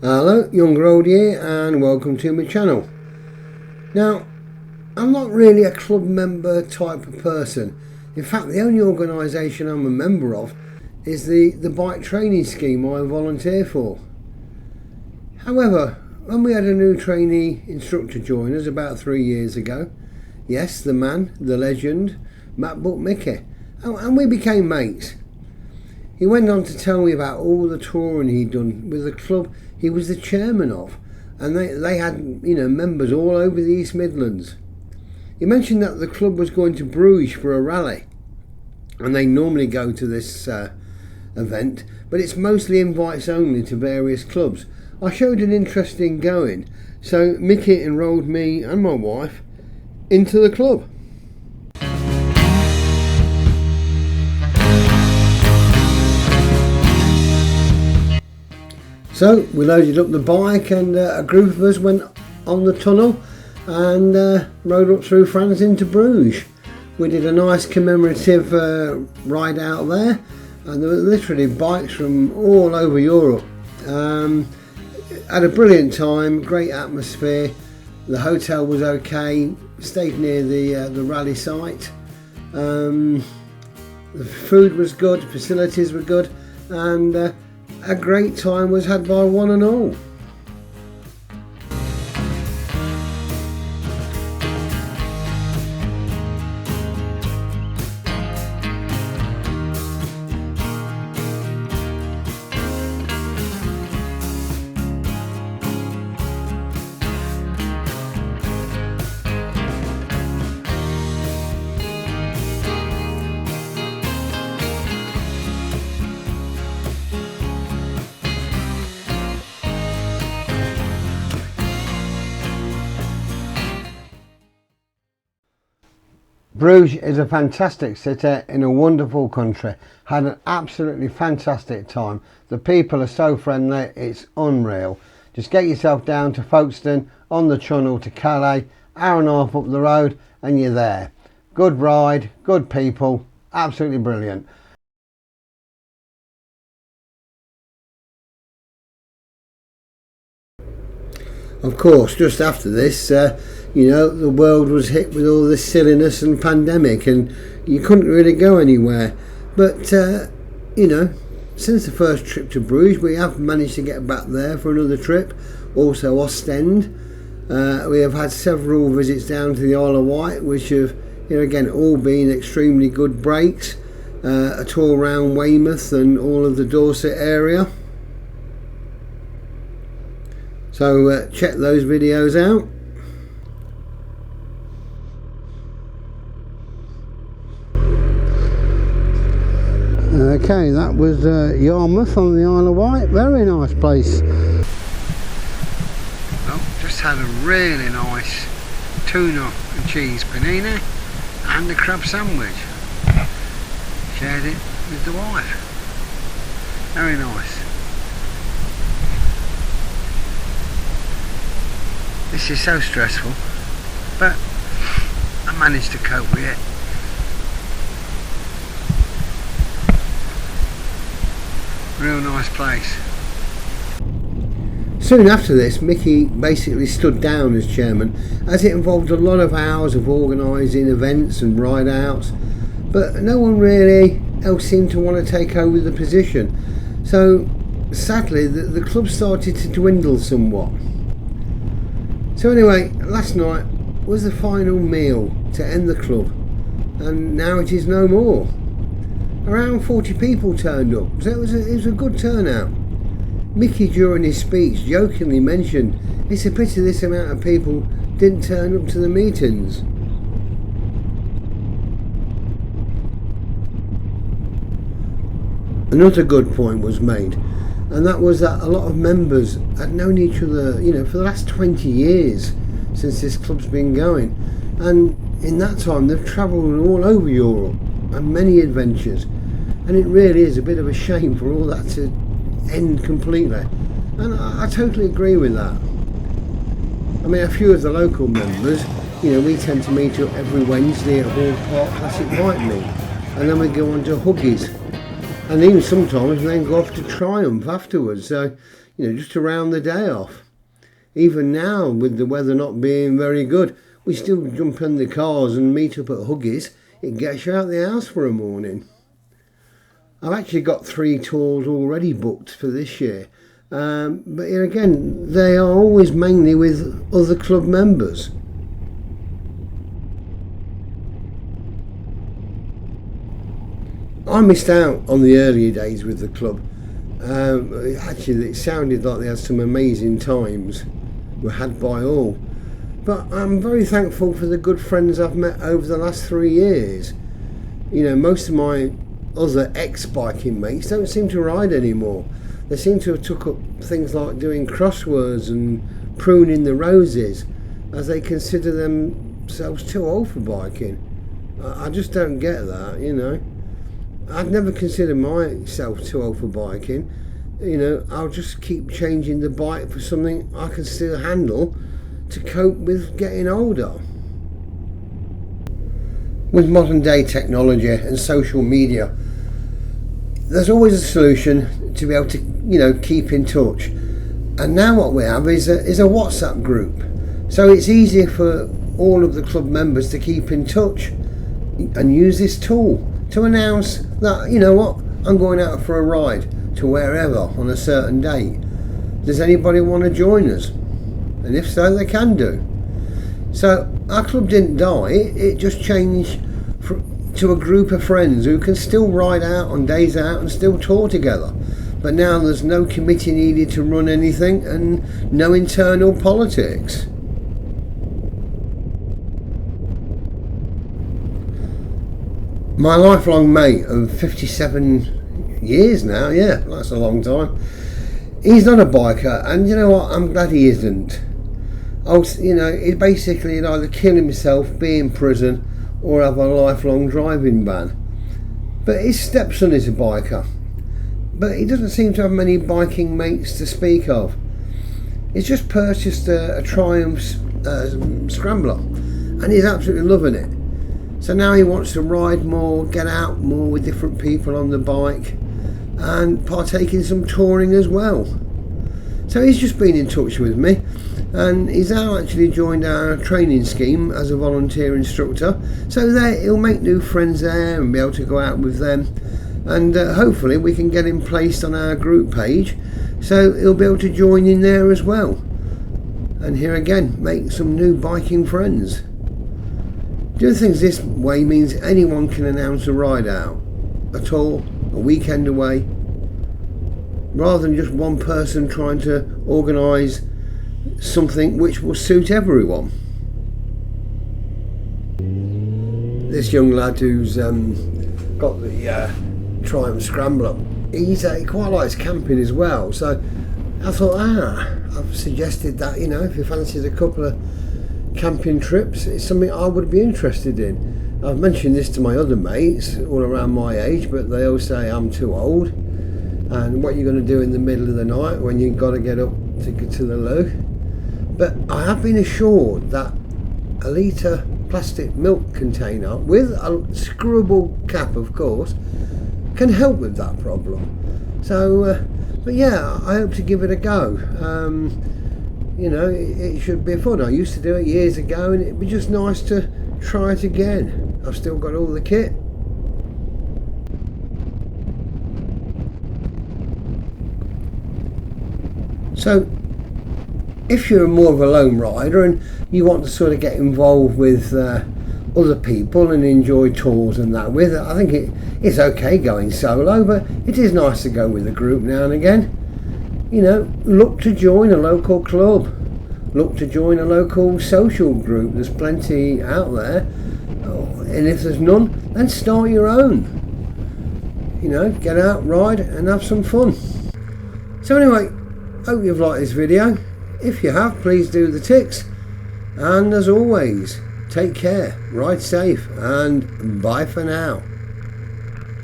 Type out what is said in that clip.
Hello, young road here, and welcome to my channel. Now, I'm not really a club member type of person. In fact, the only organisation I'm a member of is the bike training scheme I volunteer for. However, when we had a new trainee instructor join us about 3 years ago, yes, the man, the legend, Matt Buck Mickey, and we became mates. He went on to tell me about all the touring he'd done with the club he was the chairman of, and they had members all over the East Midlands. He mentioned that the club was going to Bruges for a rally, and they normally go to this event, but it's mostly invites only to various clubs. I showed an interest in going, so Mickey enrolled me and my wife into the club. So we loaded up the bike, and a group of us went on the tunnel and rode up through France into Bruges. We did a nice commemorative ride out there, and there were literally bikes from all over Europe. Had a brilliant time, great atmosphere. The hotel was okay, stayed near the rally site. The food was good, facilities were good, and a great time was had by one and all. Bruges is a fantastic city in a wonderful country. Had an absolutely fantastic time. The people are so friendly, it's unreal. Just get yourself down to Folkestone on the Channel to Calais, hour and a half up the road and you're there. Good ride, good people, absolutely brilliant. Of course, just after this, the world was hit with all this silliness and pandemic, and you couldn't really go anywhere. But, since the first trip to Bruges, we have managed to get back there for another trip. Also Ostend. We have had several visits down to the Isle of Wight, which have, again, all been extremely good breaks. A tour around Weymouth and all of the Dorset area. So check those videos out. Okay, that was Yarmouth on the Isle of Wight. Very nice place. Well, just had a really nice tuna and cheese panini and a crab sandwich. Shared it with the wife. Very nice. This is so stressful, but I managed to cope with it. Real nice place. Soon after this, Mickey basically stood down as chairman, as it involved a lot of hours of organising events and ride outs, but no one really else seemed to want to take over the position. So sadly the club started to dwindle somewhat. So anyway, last night was the final meal to end the club, and now it is no more. Around 40 people turned up, so it was a good turnout. Mickey, during his speech, jokingly mentioned it's a pity this amount of people didn't turn up to the meetings. Another good point was made, and that was that a lot of members had known each other, for the last 20 years since this club's been going, and in that time they've travelled all over Europe and many adventures, and it really is a bit of a shame for all that to end completely, and I totally agree with that. I mean, a few of the local members, we tend to meet up every Wednesday at Hall Park Classic Bike Meet, and then we go on to Huggies, and even sometimes then go off to Triumph afterwards. So just to round the day off. Even now, with the weather not being very good, we still jump in the cars and meet up at Huggies. It gets you out the house for a morning. I've actually got 3 tours already booked for this year. But here again, they are always mainly with other club members. I missed out on the earlier days with the club. Actually, it sounded like they had some amazing times, were had by all. But I'm very thankful for the good friends I've met over the last 3 years. Most of my other ex-biking mates don't seem to ride anymore. They seem to have took up things like doing crosswords and pruning the roses, as they consider themselves too old for biking. I just don't get that, I'd never consider myself too old for biking. I'll just keep changing the bike for something I can still handle to cope with getting older. With modern day technology and social media, there's always a solution to be able to, keep in touch. And now what we have is a WhatsApp group. So it's easier for all of the club members to keep in touch and use this tool to announce that, I'm going out for a ride to wherever on a certain date. Does anybody want to join us? And if so, they can do. So our club didn't die, it just changed to a group of friends who can still ride out on days out and still tour together. But now there's no committee needed to run anything and no internal politics. My lifelong mate of 57 years now, yeah, that's a long time. He's not a biker, and you know what, I'm glad he isn't. He'd basically either kill himself, be in prison, or have a lifelong driving ban. But his stepson is a biker, but he doesn't seem to have many biking mates to speak of. He's just purchased a Triumph Scrambler, and he's absolutely loving it. So now he wants to ride more, get out more with different people on the bike, and partake in some touring as well. So he's just been in touch with me, and he's now actually joined our training scheme as a volunteer instructor. So there he'll make new friends there and be able to go out with them, and hopefully we can get him placed on our group page so he'll be able to join in there as well, and here again make some new biking friends. Doing things this way means anyone can announce a ride out, a tour, a weekend away, rather than just one person trying to organise something which will suit everyone. This young lad who's got the Triumph Scrambler, he quite likes camping as well, so I thought, I've suggested that, if he fancies a couple of camping trips, it's something I would be interested in. I've mentioned this to my other mates all around my age, but they all say I'm too old, and what you're going to do in the middle of the night when you've got to get up to get to the loo. But I have been assured that a litre plastic milk container with a screwable cap, of course, can help with that problem. So but yeah, I hope to give it a go. It should be fun. I used to do it years ago, and it'd be just nice to try it again. I've still got all the kit. So if you're more of a lone rider and you want to sort of get involved with other people and enjoy tours and that with it, I think it's okay going solo, but it is nice to go with a group now and again. Look to join a local club, look to join a local social group. There's plenty out there, and if there's none, then start your own. Get out, ride and have some fun. So anyway, hope you've liked this video. If you have, please do the ticks, and as always, take care, ride safe, and bye for now.